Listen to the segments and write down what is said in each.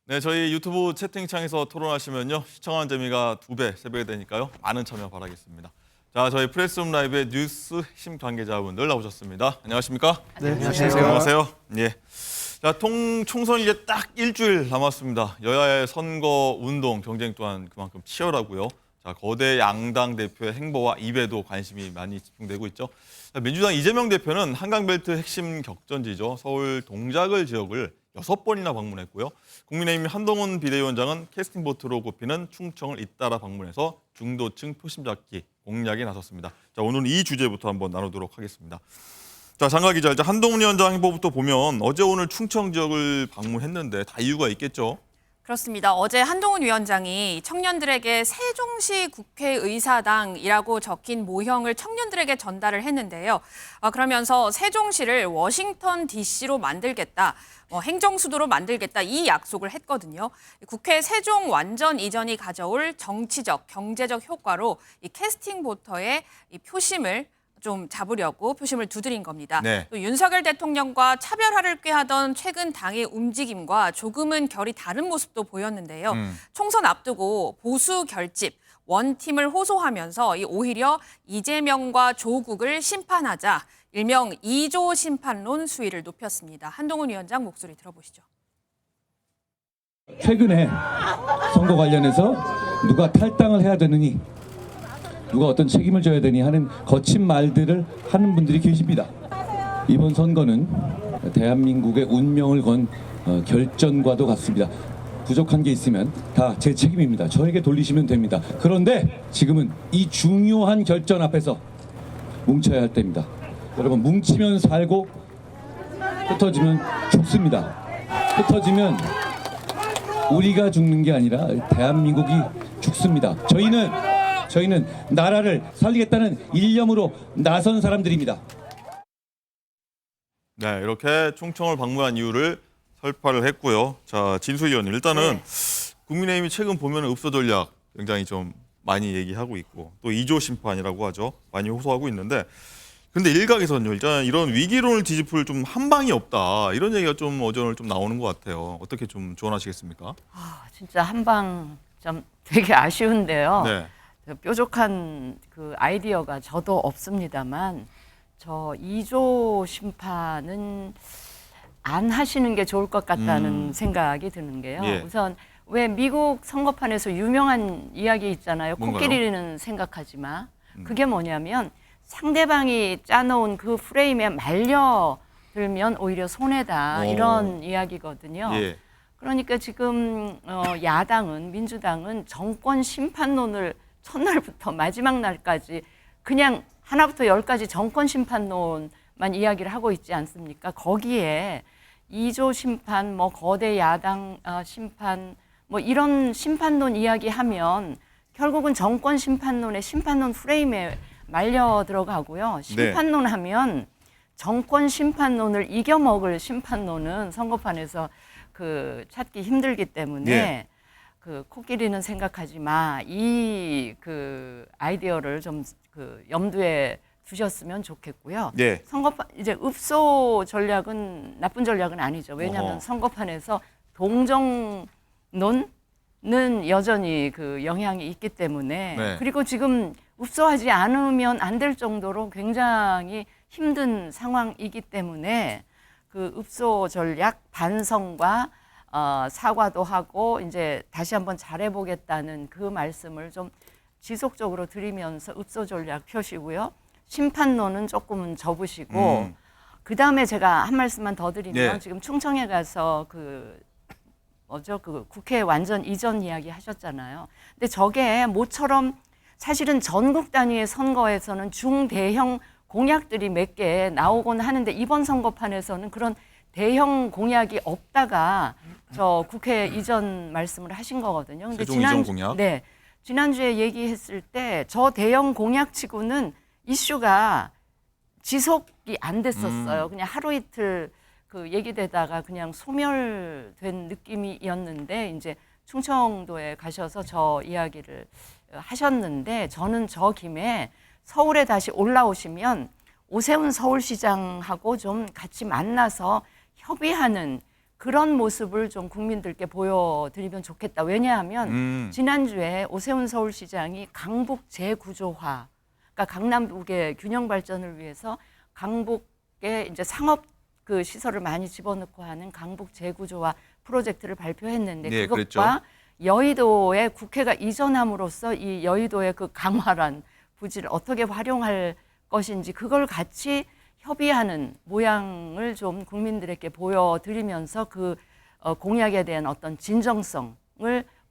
네, 저희 유튜브 채팅창에서 토론하시면요. 시청하는 재미가 2배, 3배 되니까요. 많은 참여 바라겠습니다. 자, 저희 프레스룸 라이브의 뉴스 핵심 관계자분들 나오셨습니다. 안녕하십니까? 네, 안녕하세요. 안녕하세요. 예. 자, 총선이 이제 딱 일주일 남았습니다. 여야의 선거 운동 경쟁 또한 그만큼 치열하고요. 자, 거대 양당 대표의 행보와 입에도 관심이 많이 집중되고 있죠. 자, 민주당 이재명 대표는 한강벨트 핵심 격전지죠. 서울 동작을 지역을 6번이나 방문했고요. 국민의힘 한동훈 비대위원장은 캐스팅보트로 꼽히는 충청을 잇따라 방문해서 중도층 표심 잡기 공략에 나섰습니다. 자, 오늘은 이 주제부터 한번 나누도록 하겠습니다. 자, 장가 기자, 이제 한동훈 위원장 행보부터 보면 어제 오늘 충청 지역을 방문했는데 다 이유가 있겠죠? 그렇습니다. 어제 한동훈 위원장이 청년들에게 세종시 국회의사당이라고 적힌 모형을 청년들에게 전달을 했는데요. 그러면서 세종시를 워싱턴 DC로 만들겠다, 행정수도로 만들겠다 이 약속을 했거든요. 국회 세종 완전 이전이 가져올 정치적, 경제적 효과로 이 캐스팅 보터의 이 표심을 좀 잡으려고 표심을 두드린 겁니다. 네. 또 윤석열 대통령과 차별화를 꾀하던 최근 당의 움직임과 조금은 결이 다른 모습도 보였는데요. 총선 앞두고 보수 결집, 원팀을 호소하면서 오히려 이재명과 조국을 심판하자 일명 2조 심판론 수위를 높였습니다. 한동훈 위원장 목소리 들어보시죠. 최근에 선거 관련해서 누가 탈당을 해야 되느니 누가 어떤 책임을 져야 되니 하는 거친 말들을 하는 분들이 계십니다. 이번 선거는 대한민국의 운명을 건 결전과도 같습니다. 부족한 게 있으면 다 제 책임입니다. 저에게 돌리시면 됩니다. 그런데 지금은 이 중요한 결전 앞에서 뭉쳐야 할 때입니다. 여러분, 뭉치면 살고 흩어지면 죽습니다. 흩어지면 우리가 죽는 게 아니라 대한민국이 죽습니다. 저희는 나라를 살리겠다는 일념으로 나선 사람들입니다. 네, 이렇게 충청을 방문한 이유를 설파를 했고요. 자, 진수 의원님, 일단은 국민의힘이 최근 보면 읍소 전략 굉장히 좀 많이 얘기하고 있고 또 2조 심판이라고 하죠. 많이 호소하고 있는데 근데 일각에서는요, 일단 이런 위기론을 뒤집을 좀 한 방이 없다. 이런 얘기가 좀 어제 오늘 좀 나오는 것 같아요. 어떻게 좀 조언하시겠습니까? 진짜 한 방 좀 되게 아쉬운데요. 네. 뾰족한 그 아이디어가 저도 없습니다만 저 2조 심판은 안 하시는 게 좋을 것 같다는 생각이 드는 게요. 예. 우선 왜 미국 선거판에서 유명한 이야기 있잖아요. 뭔가요? 코끼리는 생각하지 마. 그게 뭐냐면 상대방이 짜놓은 그 프레임에 말려들면 오히려 손해다. 이런 이야기거든요. 예. 그러니까 지금 야당은, 민주당은 정권 심판론을 첫날부터 마지막 날까지 그냥 하나부터 열까지 정권 심판론만 이야기를 하고 있지 않습니까? 거기에 2조 심판, 거대 야당 심판, 이런 심판론 이야기하면 결국은 정권 심판론의 심판론 프레임에 말려 들어가고요. 심판론 하면 정권 심판론을 이겨먹을 심판론은 선거판에서 찾기 힘들기 때문에 예. 코끼리는 생각하지 마. 이 아이디어를 좀 염두에 두셨으면 좋겠고요. 예. 선거판 이제 읍소 전략은 나쁜 전략은 아니죠. 왜냐하면 선거판에서 동정론은 여전히 영향이 있기 때문에 네. 그리고 지금 읍소하지 않으면 안 될 정도로 굉장히 힘든 상황이기 때문에 읍소 전략 반성과 사과도 하고 이제 다시 한번 잘해보겠다는 그 말씀을 좀 지속적으로 드리면서 읍소 전략 펴시고요. 심판론은 조금은 접으시고 그 다음에 제가 한 말씀만 더 드리면 네. 지금 충청에 가서 국회 완전 이전 이야기 하셨잖아요. 근데 저게 모처럼 사실은 전국 단위의 선거에서는 중대형 공약들이 몇 개 나오곤 하는데 이번 선거판에서는 그런 대형 공약이 없다가 저 국회 이전 말씀을 하신 거거든요. 근데 세종 이전 공약? 네. 지난주에 얘기했을 때 저 대형 공약치고는 이슈가 지속이 안 됐었어요. 그냥 하루 이틀 얘기되다가 그냥 소멸된 느낌이었는데 이제 충청도에 가셔서 저 이야기를 하셨는데 저는 저 김에 서울에 다시 올라오시면 오세훈 서울시장하고 좀 같이 만나서 협의하는 그런 모습을 좀 국민들께 보여드리면 좋겠다. 왜냐하면 지난주에 오세훈 서울시장이 강북 재구조화, 그러니까 강남북의 균형 발전을 위해서 강북에 이제 상업 그 시설을 많이 집어넣고 하는 강북 재구조화 프로젝트를 발표했는데 네, 그것과 그랬죠. 여의도에 국회가 이전함으로써 이 여의도의 그 강화란 부지를 어떻게 활용할 것인지 그걸 같이 협의하는 모양을 좀 국민들에게 보여드리면서 그 공약에 대한 어떤 진정성을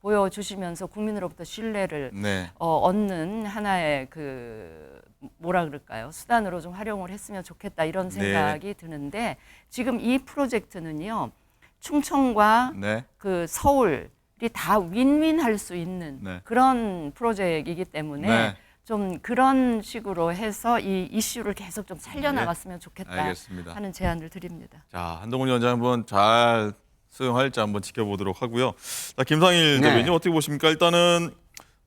보여주시면서 국민으로부터 신뢰를 네. 얻는 하나의 그 뭐라 그럴까요? 수단으로 좀 활용을 했으면 좋겠다 이런 생각이 드는데 지금 이 프로젝트는요. 충청과 네. 그 서울이 다 윈윈할 수 있는 네. 그런 프로젝트이기 때문에 네. 좀 그런 식으로 해서 이 이슈를 계속 좀 살려나갔으면 좋겠다 알겠습니다. 하는 제안을 드립니다. 자, 한동훈 위원장 한번 잘 수용할지 한번 지켜보도록 하고요. 자, 김상일 네. 대변인 어떻게 보십니까? 일단은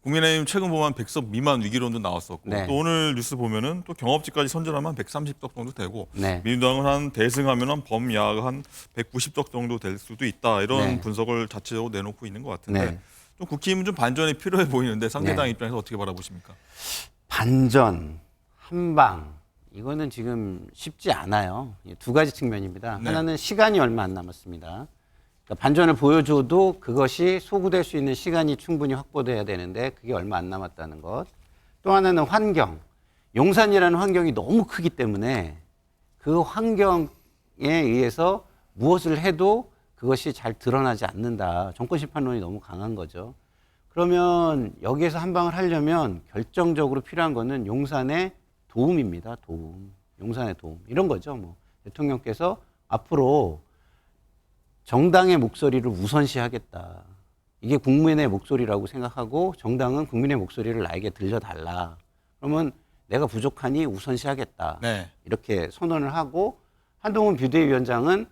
국민의힘 최근 보면 100석 미만 위기론도 나왔었고 네. 또 오늘 뉴스 보면은 또 경합지까지 선전하면 130석 정도 되고 네. 민주당은 한 대승하면 범야가 한 190석 정도 될 수도 있다 이런 네. 분석을 자체적으로 내놓고 있는 것 같은데 네. 좀 국힘은 좀 반전이 필요해 보이는데 상대당 네. 입장에서 어떻게 바라보십니까? 반전, 한방 이거는 지금 쉽지 않아요. 두 가지 측면입니다. 네. 하나는 시간이 얼마 안 남았습니다. 그러니까 반전을 보여줘도 그것이 소구될 수 있는 시간이 충분히 확보돼야 되는데 그게 얼마 안 남았다는 것. 또 하나는 환경. 용산이라는 환경이 너무 크기 때문에 그 환경에 의해서 무엇을 해도 그것이 잘 드러나지 않는다. 정권 심판론이 너무 강한 거죠. 그러면 여기에서 한 방을 하려면 결정적으로 필요한 거는 용산의 도움입니다. 도움. 용산의 도움. 이런 거죠. 뭐 대통령께서 앞으로 정당의 목소리를 우선시하겠다. 이게 국민의 목소리라고 생각하고 정당은 국민의 목소리를 나에게 들려달라. 그러면 내가 부족하니 우선시하겠다. 네. 이렇게 선언을 하고 한동훈 비대위원장은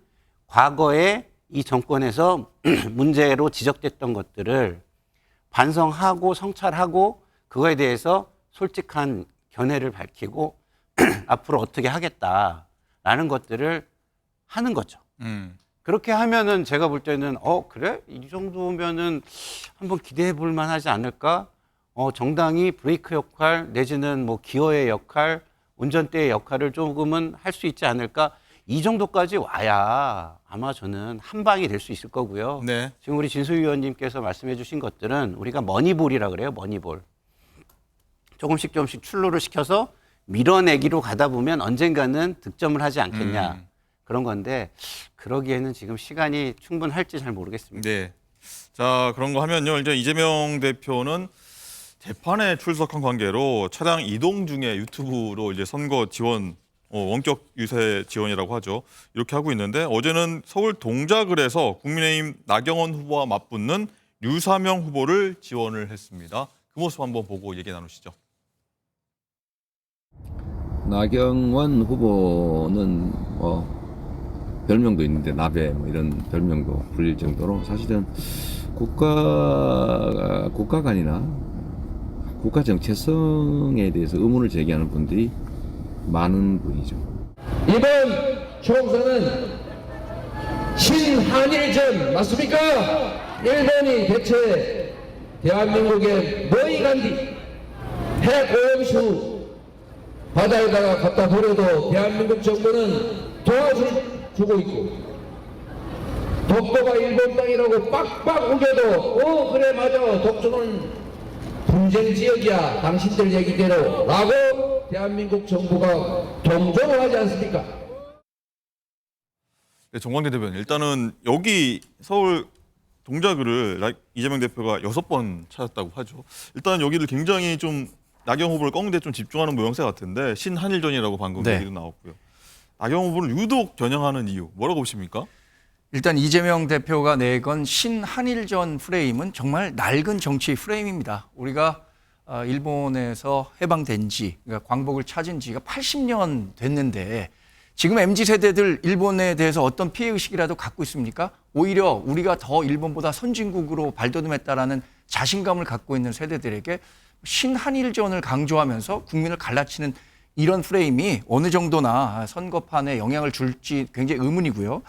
과거에 이 정권에서 문제로 지적됐던 것들을 반성하고 성찰하고 그거에 대해서 솔직한 견해를 밝히고 앞으로 어떻게 하겠다라는 것들을 하는 거죠. 그렇게 하면은 제가 볼 때는 그래? 이 정도면은 한번 기대해 볼 만하지 않을까? 정당이 브레이크 역할 내지는 뭐 기어의 역할, 운전대의 역할을 조금은 할 수 있지 않을까? 이 정도까지 와야 아마 저는 한 방이 될 수 있을 거고요. 네. 지금 우리 진수 위원님께서 말씀해 주신 것들은 우리가 머니볼이라 그래요. 머니볼. 조금씩 출루를 시켜서 밀어내기로 가다 보면 언젠가는 득점을 하지 않겠냐. 그런 건데 그러기에는 지금 시간이 충분할지 잘 모르겠습니다. 네. 자, 그런 거 하면요. 이제 이재명 대표는 재판에 출석한 관계로 차량 이동 중에 유튜브로 이제 선거 지원 원격 유세 지원이라고 하죠. 이렇게 하고 있는데 어제는 서울 동작을에서 국민의힘 나경원 후보와 맞붙는 류사명 후보를 지원을 했습니다. 그 모습 한번 보고 얘기 나누시죠. 나경원 후보는 별명도 있는데 나베 이런 별명도 불릴 정도로 사실은 국가 간이나 국가 정체성에 대해서 의문을 제기하는 분들이 많은 분이죠. 이번 총선은 신한일전 맞습니까? 일본이 대체 대한민국에 뭐이 간디 핵오염수 바다에다가 갖다 버려도 대한민국 정부는 도와주고 있고 독도가 일본 땅이라고 빡빡 우겨도 그래 맞아 독도는 분쟁 지역이야 당신들 얘기대로 라고 대한민국 정부가 동정을 하지 않습니까? 네, 정광대 대변인. 일단은 여기 서울 동작을을 이재명 대표가 6번 찾았다고 하죠. 일단 여기를 굉장히 좀 나경원 후보를 꺾는데 좀 집중하는 모양새 같은데 신한일전이라고 방금 네. 얘기도 나왔고요. 나경원 후보를 유독 겨냥하는 이유 뭐라고 보십니까? 일단 이재명 대표가 내건 신한일전 프레임은 정말 낡은 정치 프레임입니다. 우리가 일본에서 해방된 지, 그러니까 광복을 찾은 지가 80년 됐는데 지금 MZ세대들 일본에 대해서 어떤 피해의식이라도 갖고 있습니까? 오히려 우리가 더 일본보다 선진국으로 발돋움했다라는 자신감을 갖고 있는 세대들에게 신한일전을 강조하면서 국민을 갈라치는 이런 프레임이 어느 정도나 선거판에 영향을 줄지 굉장히 의문이고요.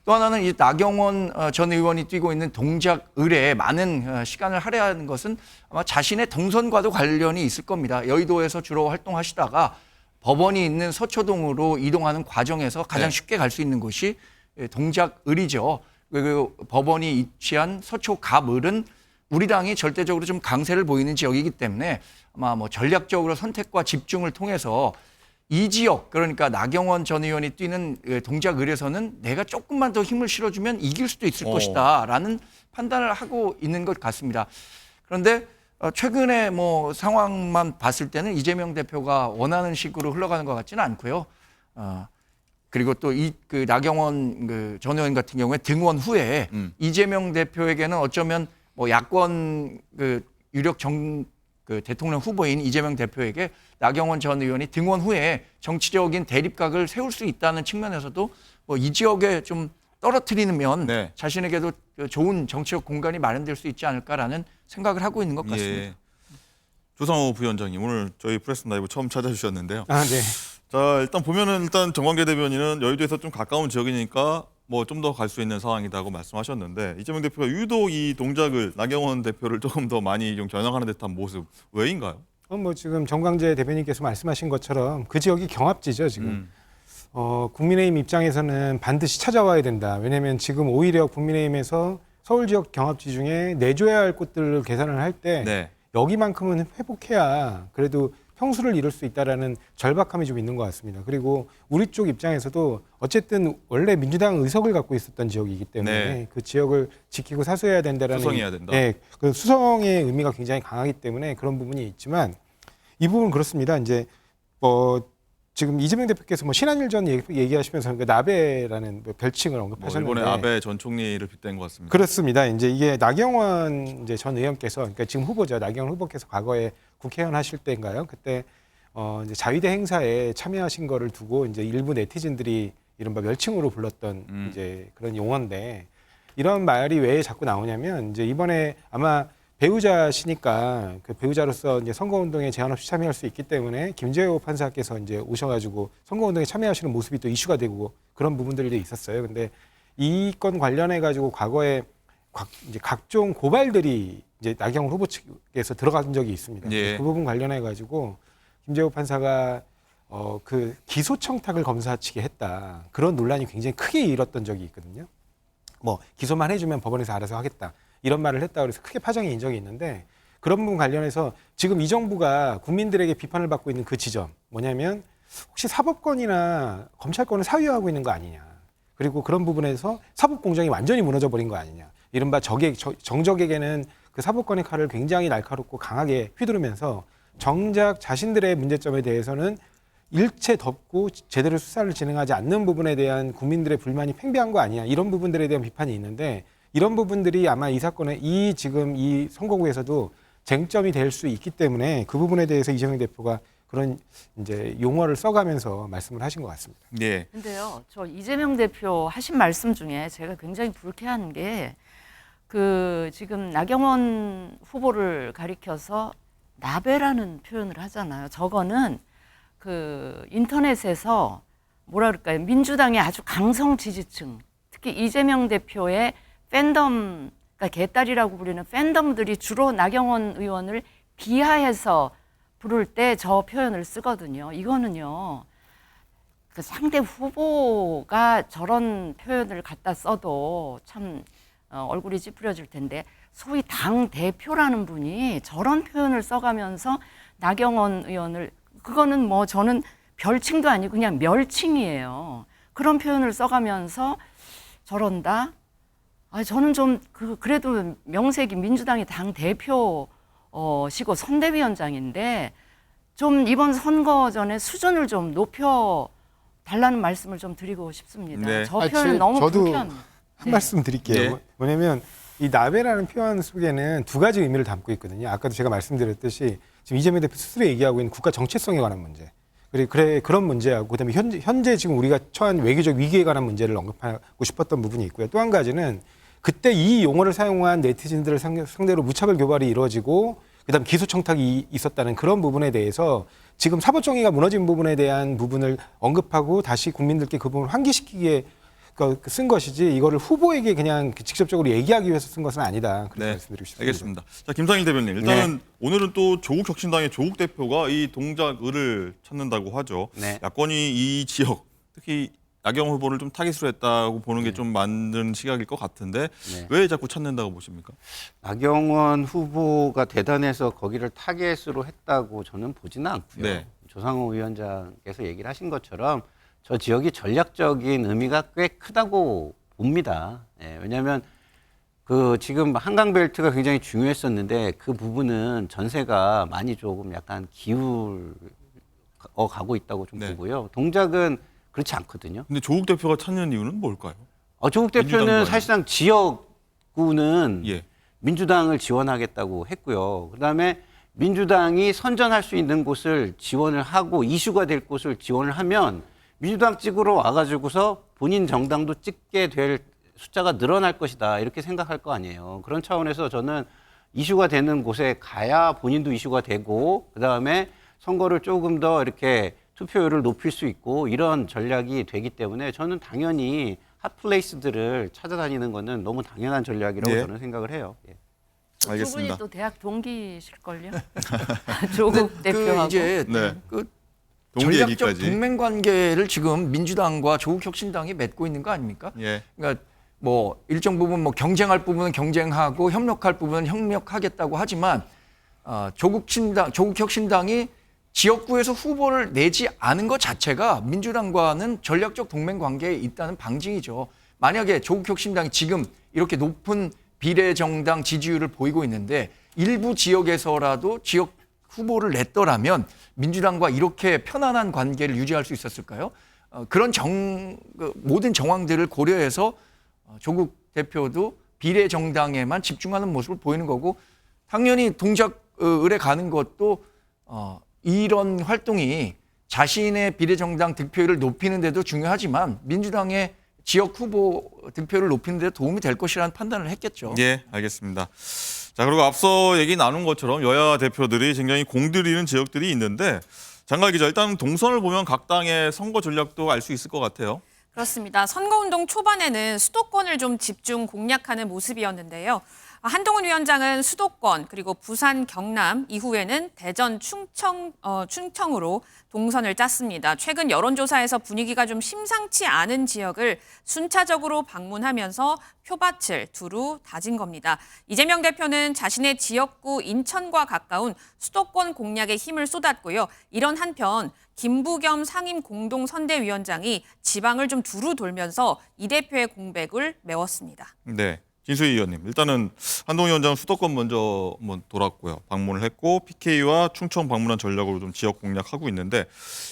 또 하나는 이 나경원 전 의원이 뛰고 있는 동작 의뢰에 많은 시간을 할애하는 것은 아마 자신의 동선과도 관련이 있을 겁니다. 여의도에서 주로 활동하시다가 법원이 있는 서초동으로 이동하는 과정에서 가장 네. 쉽게 갈 수 있는 곳이 동작 을이죠. 그리고 법원이 위치한 서초 갑을은 우리 당이 절대적으로 좀 강세를 보이는 지역이기 때문에 아마 뭐 전략적으로 선택과 집중을 통해서 이 지역, 그러니까 나경원 전 의원이 뛰는 동작 을에서는 내가 조금만 더 힘을 실어주면 이길 수도 있을 것이다라는 판단을 하고 있는 것 같습니다. 그런데 최근에 뭐 상황만 봤을 때는 이재명 대표가 원하는 식으로 흘러가는 것 같지는 않고요. 그리고 또 그 나경원 전 의원 같은 경우에 등원 후에 이재명 대표에게는 어쩌면 뭐 야권 유력 대통령 후보인 이재명 대표에게 나경원 전 의원이 등원 후에 정치적인 대립각을 세울 수 있다는 측면에서도 뭐 이 지역에 좀 떨어뜨리면 네. 자신에게도 좋은 정치적 공간이 마련될 수 있지 않을까라는 생각을 하고 있는 것 같습니다. 예. 조상호 부위원장님 오늘 저희 프레스 라이브 처음 찾아주셨는데요. 아, 네. 자 일단 보면은 일단 정관계 대변인은 여의도에서 좀 가까운 지역이니까 뭐 좀 더 갈 수 있는 상황이다고 말씀하셨는데 이재명 대표가 유독 이 동작을 나경원 대표를 조금 더 많이 좀 겨냥하는 듯한 모습 왜인가요? 뭐 지금 정광재 대변인께서 말씀하신 것처럼 그 지역이 경합지죠 지금. 국민의힘 입장에서는 반드시 찾아와야 된다. 왜냐하면 지금 오히려 국민의힘에서 서울 지역 경합지 중에 내줘야 할 곳들을 계산을 할 때 네. 여기만큼은 회복해야 그래도 평수를 이룰 수 있다라는 절박함이 좀 있는 것 같습니다. 그리고 우리 쪽 입장에서도 어쨌든 원래 민주당 의석을 갖고 있었던 지역이기 때문에 네. 그 지역을 지키고 사수해야 된다라는 수성해야 된다. 네, 그 수성의 의미가 굉장히 강하기 때문에 그런 부분이 있지만 이 부분은 그렇습니다. 이제 지금 이재명 대표께서 뭐 신한일전 얘기하시면서 그 나베라는 별칭을 뭐 언급하셨는데 일본의 아베 전 총리를 빗댄 것 같습니다. 그렇습니다. 이제 이게 나경원 이제 전 의원께서 그러니까 지금 후보죠. 나경원 후보께서 과거에 국회의원 하실 때인가요? 그때 이제 자위대 행사에 참여하신 거를 두고 이제 일부 네티즌들이 이른바 멸칭으로 불렀던 이제 그런 용어인데 이런 말이 왜 자꾸 나오냐면 이제 이번에 아마 배우자시니까 그 배우자로서 이제 선거운동에 제한 없이 참여할 수 있기 때문에 김재호 판사께서 이제 오셔가지고 선거운동에 참여하시는 모습이 또 이슈가 되고 그런 부분들이 있었어요. 근데 이 건 관련해 가지고 과거에 이제 각종 고발들이 이제 나경원 후보 측에서 들어간 적이 있습니다. 예. 그 부분 관련해 가지고 김재호 판사가 그 기소 청탁을 검사 측에 했다. 그런 논란이 굉장히 크게 일었던 적이 있거든요. 뭐 기소만 해주면 법원에서 알아서 하겠다. 이런 말을 했다 그래서 크게 파장이 인 적이 있는데 그런 부분 관련해서 지금 이 정부가 국민들에게 비판을 받고 있는 그 지점 뭐냐면 혹시 사법권이나 검찰권을 사유하고 있는 거 아니냐. 그리고 그런 부분에서 사법공정이 완전히 무너져버린 거 아니냐. 이른바 정적에게는 그 사법권의 칼을 굉장히 날카롭고 강하게 휘두르면서 정작 자신들의 문제점에 대해서는 일체 덮고 제대로 수사를 진행하지 않는 부분에 대한 국민들의 불만이 팽배한 거 아니냐. 이런 부분들에 대한 비판이 있는데 이런 부분들이 아마 이 사건의 지금 이 선거구에서도 쟁점이 될 수 있기 때문에 그 부분에 대해서 이재명 대표가 그런 이제 용어를 써가면서 말씀을 하신 것 같습니다. 예. 근데요, 저 이재명 대표 하신 말씀 중에 제가 굉장히 불쾌한 게 그 지금 나경원 후보를 가리켜서 나베라는 표현을 하잖아요. 저거는 그 인터넷에서 뭐라 그럴까요? 민주당의 아주 강성 지지층, 특히 이재명 대표의 팬덤, 그러니까 개딸이라고 부르는 팬덤들이 주로 나경원 의원을 비하해서 부를 때 저 표현을 쓰거든요. 이거는요, 그 상대 후보가 저런 표현을 갖다 써도 참 얼굴이 찌푸려질 텐데 소위 당 대표라는 분이 저런 표현을 써가면서 나경원 의원을 그거는 뭐 저는 별칭도 아니고 그냥 멸칭이에요. 그런 표현을 써가면서 저런다. 저는 좀 그래도 명색이 민주당의 당 대표시고 선대위원장인데 좀 이번 선거 전에 수준을 좀 높여 달라는 말씀을 좀 드리고 싶습니다. 네. 저 표현은 너무 저도 불쾌합니다. 한 말씀 드릴게요. 네. 뭐냐면 이 나베라는 표현 속에는 두 가지 의미를 담고 있거든요. 아까도 제가 말씀드렸듯이 지금 이재명 대표 스스로 얘기하고 있는 국가 정체성에 관한 문제. 그런 문제하고 그다음에 현재 지금 우리가 처한 외교적 위기에 관한 문제를 언급하고 싶었던 부분이 있고요. 또 한 가지는 그때 이 용어를 사용한 네티즌들을 상대로 무차별 교발이 이루어지고 그다음 기소 청탁이 있었다는 그런 부분에 대해서 지금 사법 정의가 무너진 부분에 대한 부분을 언급하고 다시 국민들께 그 부분을 환기시키기에 쓴 것이지 이거를 후보에게 그냥 직접적으로 얘기하기 위해서 쓴 것은 아니다. 그렇게 네, 말씀드리고 싶습니다. 알겠습니다. 자, 김상일 대변인, 일단은 오늘은 또 조국 혁신당의 조국 대표가 이 동작을을 찾는다고 하죠. 네. 야권이 이 지역, 특히 나경원 후보를 좀 타깃으로 했다고 보는 게 좀 맞는 시각일 것 같은데 네. 왜 자꾸 찾는다고 보십니까? 나경원 후보가 대단해서 거기를 타겟으로 했다고 저는 보지는 않고요. 네. 조상호 위원장께서 얘기를 하신 것처럼 저 지역이 전략적인 의미가 꽤 크다고 봅니다. 예, 왜냐하면 그 지금 한강벨트가 굉장히 중요했었는데 그 부분은 전세가 많이 조금 약간 기울어 가고 있다고 좀 네. 보고요. 동작은 그렇지 않거든요. 근데 조국 대표가 찾는 이유는 뭘까요? 조국 대표는 민주당도 사실상 지역구는 예. 민주당을 지원하겠다고 했고요. 그다음에 민주당이 선전할 수 있는 곳을 지원을 하고 이슈가 될 곳을 지원을 하면 민주당 찍으러 와가지고서 본인 정당도 찍게 될 숫자가 늘어날 것이다 이렇게 생각할 거 아니에요. 그런 차원에서 저는 이슈가 되는 곳에 가야 본인도 이슈가 되고 그다음에 선거를 조금 더 이렇게 투표율을 높일 수 있고 이런 전략이 되기 때문에 저는 당연히 핫플레이스들을 찾아다니는 거는 너무 당연한 전략이라고 예. 저는 생각을 해요. 예. 두 알겠습니다. 분이 또 대학 동기실걸요? 조국 대표하고. 이제 네. 그 동기 전략적 얘기까지. 동맹 관계를 지금 민주당과 조국혁신당이 맺고 있는 거 아닙니까? 예. 그러니까 뭐 일정 부분 뭐 경쟁할 부분은 경쟁하고 협력할 부분은 협력하겠다고 하지만 조국혁신당이 지역구에서 후보를 내지 않은 것 자체가 민주당과는 전략적 동맹 관계에 있다는 방증이죠. 만약에 조국혁신당이 지금 이렇게 높은 비례정당 지지율을 보이고 있는데 일부 지역에서라도 지역 후보를 냈더라면 민주당과 이렇게 편안한 관계를 유지할 수 있었을까요? 그런 모든 정황들을 고려해서 조국 대표도 비례정당에만 집중하는 모습을 보이는 거고 당연히 동작을에 가는 것도 이런 활동이 자신의 비례정당 득표율을 높이는 데도 중요하지만 민주당의 지역 후보 득표를 높이는 데 도움이 될 것이라는 판단을 했겠죠. 예, 알겠습니다. 자, 그리고 앞서 얘기 나눈 것처럼 여야 대표들이 굉장히 공들이는 지역들이 있는데 장관 기자, 일단 동선을 보면 각 당의 선거 전략도 알 수 있을 것 같아요. 그렇습니다. 선거운동 초반에는 수도권을 좀 집중 공략하는 모습이었는데요. 한동훈 위원장은 수도권 그리고 부산, 경남 이후에는 대전, 충청으로 동선을 짰습니다. 최근 여론조사에서 분위기가 좀 심상치 않은 지역을 순차적으로 방문하면서 표밭을 두루 다진 겁니다. 이재명 대표는 자신의 지역구 인천과 가까운 수도권 공략에 힘을 쏟았고요. 이런 한편 김부겸 상임 공동선대위원장이 지방을 좀 두루 돌면서 이 대표의 공백을 메웠습니다. 네. 진수희 의원님, 일단은 한동훈 위원장은 수도권 먼저 한번 돌았고요. 방문을 했고 PK와 충청 방문한 전략으로 좀 지역 공략하고 있는데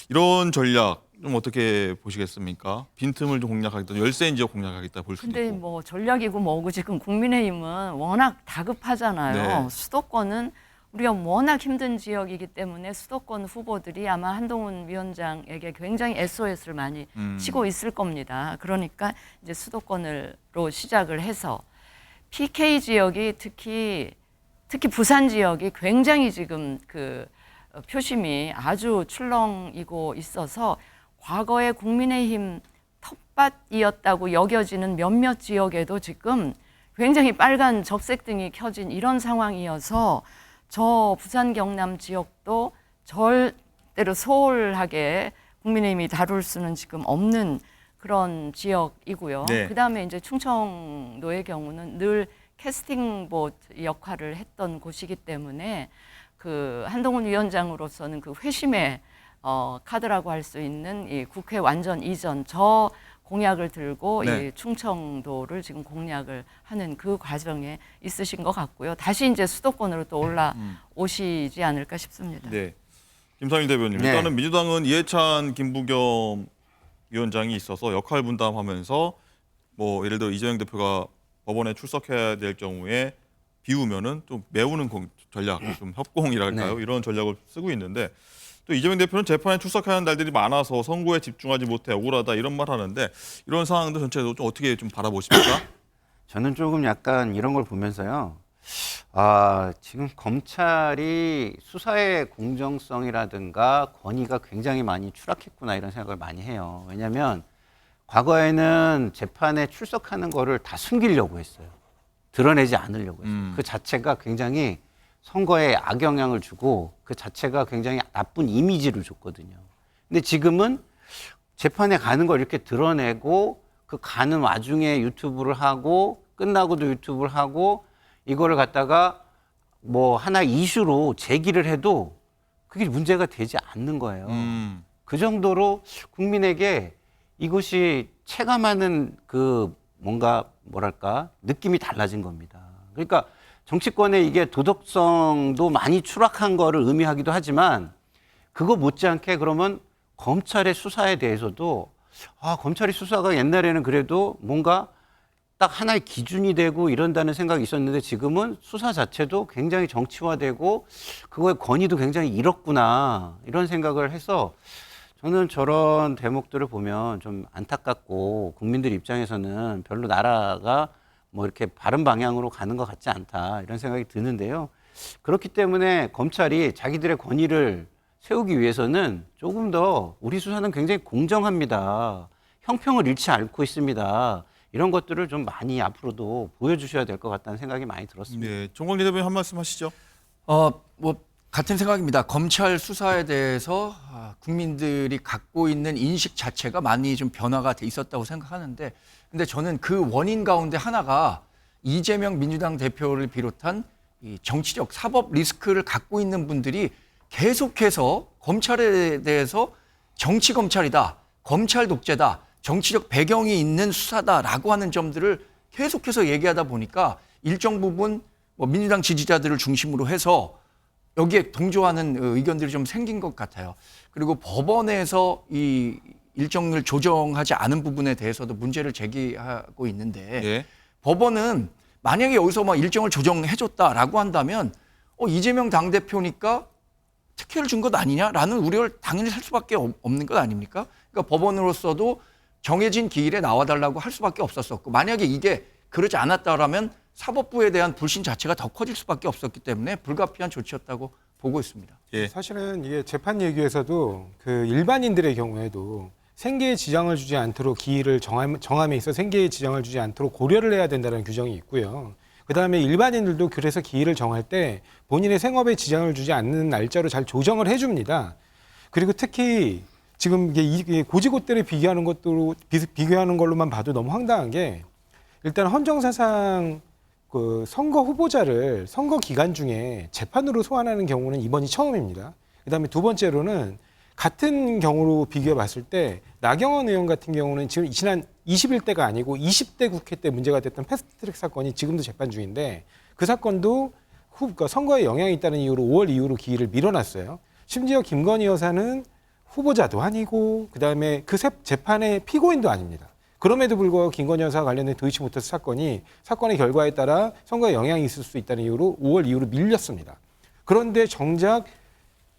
이런 전략 좀 어떻게 보시겠습니까? 빈틈을 좀 공략하겠다, 열세인 지역 공략하겠다 볼 수도 근데 있고. 뭐 전략이고 뭐고 지금 국민의힘은 워낙 다급하잖아요. 네. 수도권은 우리가 워낙 힘든 지역이기 때문에 수도권 후보들이 아마 한동훈 위원장에게 굉장히 SOS를 많이 치고 있을 겁니다. 그러니까 이제 수도권으로 시작을 해서 PK 지역이 특히 부산 지역이 굉장히 지금 그 표심이 아주 출렁이고 있어서 과거에 국민의힘 텃밭이었다고 여겨지는 몇몇 지역에도 지금 굉장히 빨간 적색등이 켜진 이런 상황이어서 저 부산 경남 지역도 절대로 소홀하게 국민의힘이 다룰 수는 지금 없는 그런 지역이고요. 네. 그다음에 이제 충청도의 경우는 늘 캐스팅 보트 역할을 했던 곳이기 때문에 그 한동훈 위원장으로서는 그 회심의 카드라고 할 수 있는 이 국회 완전 이전 저 공약을 들고 네. 이 충청도를 지금 공략을 하는 그 과정에 있으신 것 같고요. 다시 이제 수도권으로 또 올라오시지 않을까 싶습니다. 네. 김상일 대변인, 네. 일단은 민주당은 이해찬, 김부겸 위원장이 있어서 역할 분담하면서 뭐 예를 들어 이재명 대표가 법원에 출석해야 될 경우에 비우면은 좀 메우는 전략, 좀 협공이랄까요? 네. 이런 전략을 쓰고 있는데 또 이재명 대표는 재판에 출석하는 날들이 많아서 선거에 집중하지 못해 억울하다 이런 말 하는데 이런 상황도 전체적으로 좀 어떻게 좀 바라보십니까? 저는 조금 약간 이런 걸 보면서요. 지금 검찰이 수사의 공정성이라든가 권위가 굉장히 많이 추락했구나 이런 생각을 많이 해요. 왜냐하면 과거에는 재판에 출석하는 거를 다 숨기려고 했어요. 드러내지 않으려고 했어요. 그 자체가 굉장히 선거에 악영향을 주고 그 자체가 굉장히 나쁜 이미지를 줬거든요. 근데 지금은 재판에 가는 걸 이렇게 드러내고 그 가는 와중에 유튜브를 하고 끝나고도 유튜브를 하고 이거를 갖다가 뭐 하나 이슈로 제기를 해도 그게 문제가 되지 않는 거예요. 그 정도로 국민에게 이것이 체감하는 그 뭔가 뭐랄까 느낌이 달라진 겁니다. 그러니까 정치권의 이게 도덕성도 많이 추락한 거를 의미하기도 하지만 그거 못지않게 그러면 검찰의 수사에 대해서도 검찰의 수사가 옛날에는 그래도 뭔가 딱 하나의 기준이 되고 이런다는 생각이 있었는데 지금은 수사 자체도 굉장히 정치화되고 그거의 권위도 굉장히 잃었구나 이런 생각을 해서 저는 저런 대목들을 보면 좀 안타깝고 국민들 입장에서는 별로 나라가 뭐 이렇게 바른 방향으로 가는 것 같지 않다 이런 생각이 드는데요. 그렇기 때문에 검찰이 자기들의 권위를 세우기 위해서는 조금 더 우리 수사는 굉장히 공정합니다. 형평을 잃지 않고 있습니다. 이런 것들을 좀 많이 앞으로도 보여주셔야 될 것 같다는 생각이 많이 들었습니다. 네, 정광재 대표님 한 말씀 하시죠. 뭐 같은 생각입니다. 검찰 수사에 대해서 국민들이 갖고 있는 인식 자체가 많이 좀 변화가 돼 있었다고 생각하는데, 근데 저는 그 원인 가운데 하나가 이재명 민주당 대표를 비롯한 이 정치적 사법 리스크를 갖고 있는 분들이 계속해서 검찰에 대해서 정치 검찰이다, 검찰 독재다, 정치적 배경이 있는 수사다라고 하는 점들을 계속해서 얘기하다 보니까 일정 부분 뭐 민주당 지지자들을 중심으로 해서 여기에 동조하는 의견들이 좀 생긴 것 같아요. 그리고 법원에서 이 일정을 조정하지 않은 부분에 대해서도 문제를 제기하고 있는데 예. 법원은 만약에 여기서 막 일정을 조정해줬다라고 한다면 이재명 당대표니까 특혜를 준 것 아니냐라는 우려를 당연히 살 수밖에 없는 것 아닙니까? 그러니까 법원으로서도 정해진 기일에 나와달라고 할 수밖에 없었었고, 만약에 이게 그러지 않았다라면 사법부에 대한 불신 자체가 더 커질 수밖에 없었기 때문에 불가피한 조치였다고 보고 있습니다. 예. 사실은 이게 재판 얘기에서도 그 일반인들의 경우에도 생계에 지장을 주지 않도록 기일을 정함에 있어 생계에 지장을 주지 않도록 고려를 해야 된다는 규정이 있고요. 그다음에 일반인들도 그래서 기일을 정할 때 본인의 생업에 지장을 주지 않는 날짜로 잘 조정을 해줍니다. 그리고 특히 지금 이게 고지고대를 비교하는 걸로만 봐도 너무 황당한 게, 일단 헌정사상 그 선거 후보자를 선거 기간 중에 재판으로 소환하는 경우는 이번이 처음입니다. 그다음에 두 번째로는 같은 경우로 비교해 봤을 때 나경원 의원 같은 경우는 지금 지난 21대가 아니고 20대 국회 때 문제가 됐던 패스트트랙 사건이 지금도 재판 중인데, 그 사건도 선거에 영향이 있다는 이유로 5월 이후로 기일을 밀어놨어요. 심지어 김건희 여사는 후보자도 아니고 그다음에 그 재판의 피고인도 아닙니다. 그럼에도 불구하고 김건희 여사 관련된 도이치모터스 사건의 결과에 따라 선거에 영향이 있을 수 있다는 이유로 5월 이후로 밀렸습니다. 그런데 정작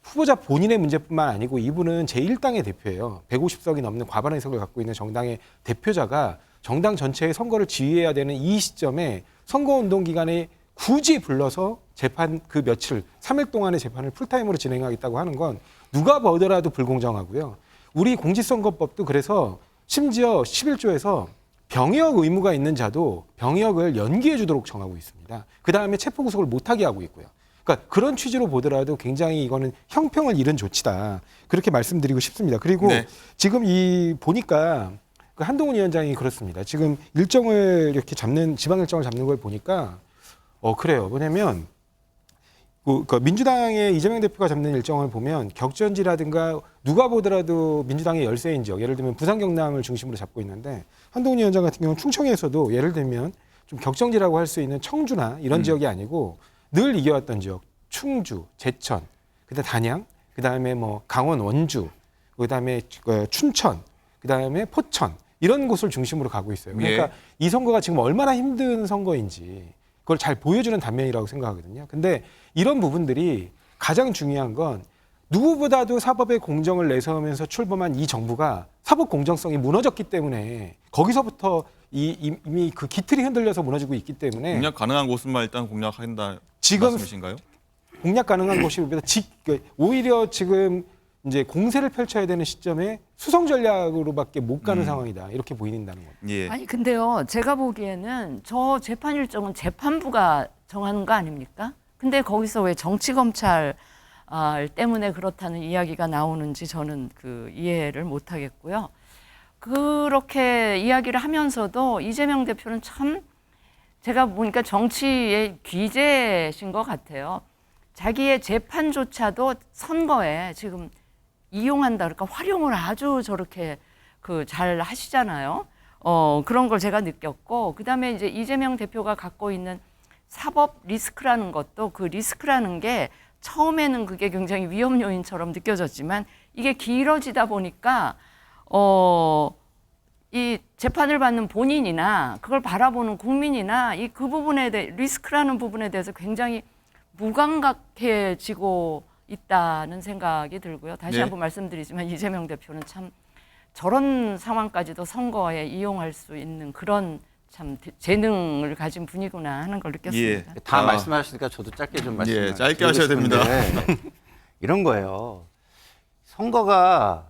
후보자 본인의 문제뿐만 아니고 이분은 제1당의 대표예요. 150석이 넘는 과반 의석을 갖고 있는 정당의 대표자가 정당 전체의 선거를 지휘해야 되는 이 시점에 선거운동 기간에 굳이 불러서 재판 그 며칠 3일 동안의 재판을 풀타임으로 진행하겠다고 하는 건 누가 보더라도 불공정하고요. 우리 공직선거법도 그래서 심지어 11조에서 병역 의무가 있는 자도 병역을 연기해 주도록 정하고 있습니다. 그다음에 체포구속을 못하게 하고 있고요. 그러니까 그런 취지로 보더라도 굉장히 이거는 형평을 잃은 조치다, 그렇게 말씀드리고 싶습니다. 그리고 네. 지금 보니까 그 한동훈 위원장이 그렇습니다. 지금 일정을 이렇게 지방 일정을 잡는 걸 보니까 그래요. 뭐냐면 그 민주당의 이재명 대표가 잡는 일정을 보면 격전지라든가 누가 보더라도 민주당의 열세인 지역, 예를 들면 부산 경남을 중심으로 잡고 있는데, 한동훈 위원장 같은 경우는 충청에서도 예를 들면 좀 격정지라고 할 수 있는 청주나 이런 지역이 아니고 늘 이겨왔던 지역, 충주, 제천, 그다음 단양, 그다음에 뭐 강원 원주, 그다음에 춘천, 그다음에 포천, 이런 곳을 중심으로 가고 있어요. 그러니까 이 선거가 지금 얼마나 힘든 선거인지 그걸 잘 보여주는 단면이라고 생각하거든요. 근데 이런 부분들이 가장 중요한 건 누구보다도 사법의 공정을 내세우면서 출범한 이 정부가 사법 공정성이 무너졌기 때문에 거기서부터 이미 그 기틀이 흔들려서 무너지고 있기 때문에 공략 가능한 곳은만 일단 공략한다 지금 말씀이신가요? 공략 가능한 곳이 오히려 지금 이제 공세를 펼쳐야 되는 시점에 수성 전략으로밖에 못 가는 상황이다. 이렇게 보인다는 겁니다. 예. 아니 근데요, 제가 보기에는 저 재판 일정은 재판부가 정하는 거 아닙니까? 근데 거기서 왜 정치 검찰 때문에 그렇다는 이야기가 나오는지 저는 그 이해를 못 하겠고요. 그렇게 이야기를 하면서도 이재명 대표는 참 제가 보니까 정치의 귀재신 것 같아요. 자기의 재판조차도 선거에 지금 이용한다, 그러니까 활용을 아주 저렇게 그 잘 하시잖아요. 그런 걸 제가 느꼈고, 그다음에 이제 이재명 대표가 갖고 있는 사법 리스크라는 것도 그 리스크라는 게 처음에는 그게 굉장히 위험 요인처럼 느껴졌지만 이게 길어지다 보니까 이 재판을 받는 본인이나 그걸 바라보는 국민이나 이 그 부분에 대해 리스크라는 부분에 대해서 굉장히 무감각해지고 있다는 생각이 들고요. 다시 네. 한번 말씀드리지만 이재명 대표는 참 저런 상황까지도 선거에 이용할 수 있는 그런 참 재능을 가진 분이구나 하는 걸 느꼈습니다. 예. 다 아. 말씀하셨으니까 저도 짧게 좀 말씀. 예, 짧게 하셔야 됩니다. 이런 거예요. 선거가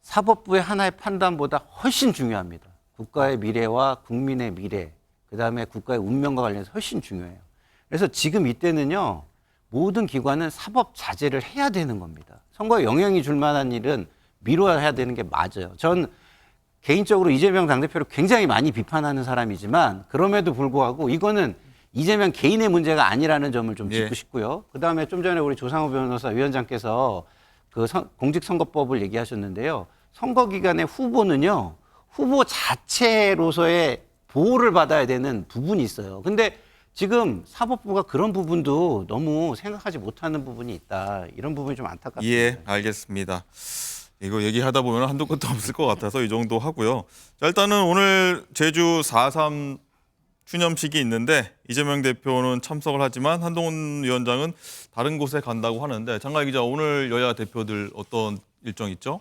사법부의 하나의 판단보다 훨씬 중요합니다. 국가의 미래와 국민의 미래, 그다음에 국가의 운명과 관련해서 훨씬 중요해요. 그래서 지금 이때는요, 모든 기관은 사법 자제를 해야 되는 겁니다. 선거에 영향이 줄 만한 일은 미뤄야 되는 게 맞아요. 전 개인적으로 이재명 당대표를 굉장히 많이 비판하는 사람이지만 그럼에도 불구하고 이거는 이재명 개인의 문제가 아니라는 점을 좀 짚고 예. 싶고요. 그다음에 좀 전에 우리 조상호 변호사 위원장께서 그 공직선거법을 얘기하셨는데요. 선거 기간에 후보는요, 후보 자체로서의 보호를 받아야 되는 부분이 있어요. 근데 지금 사법부가 그런 부분도 너무 생각하지 못하는 부분이 있다. 이런 부분이 좀 안타깝습니다. 예, 알겠습니다. 이거 얘기하다 보면 한도 끝도 없을 것 같아서 이 정도 하고요. 자, 일단은 오늘 제주 4.3 추념식이 있는데 이재명 대표는 참석을 하지만 한동훈 위원장은 다른 곳에 간다고 하는데, 장가희 기자, 오늘 여야 대표들 어떤 일정 있죠?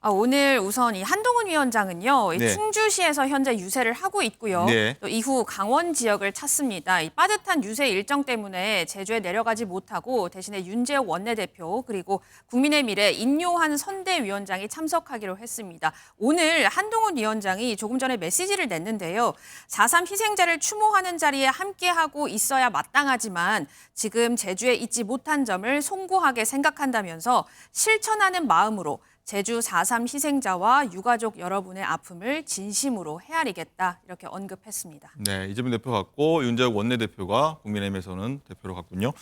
오늘 우선 이 한동훈 위원장은요, 이 네. 충주시에서 현재 유세를 하고 있고요. 네. 또 이후 강원 지역을 찾습니다. 이 빠듯한 유세 일정 때문에 제주에 내려가지 못하고 대신에 윤재욱 원내대표 그리고 국민의 미래 인요한 선대위원장이 참석하기로 했습니다. 오늘 한동훈 위원장이 조금 전에 메시지를 냈는데요. 4.3 희생자를 추모하는 자리에 함께하고 있어야 마땅하지만 지금 제주에 있지 못한 점을 송구하게 생각한다면서 실천하는 마음으로 제주 4.3 희생자와 유가족 여러분의 아픔을 진심으로 헤아리겠다, 이렇게 언급했습니다. 네, 이재명 대표 같고 윤재욱 원내대표가 국민의힘에서는 대표로 갔군요.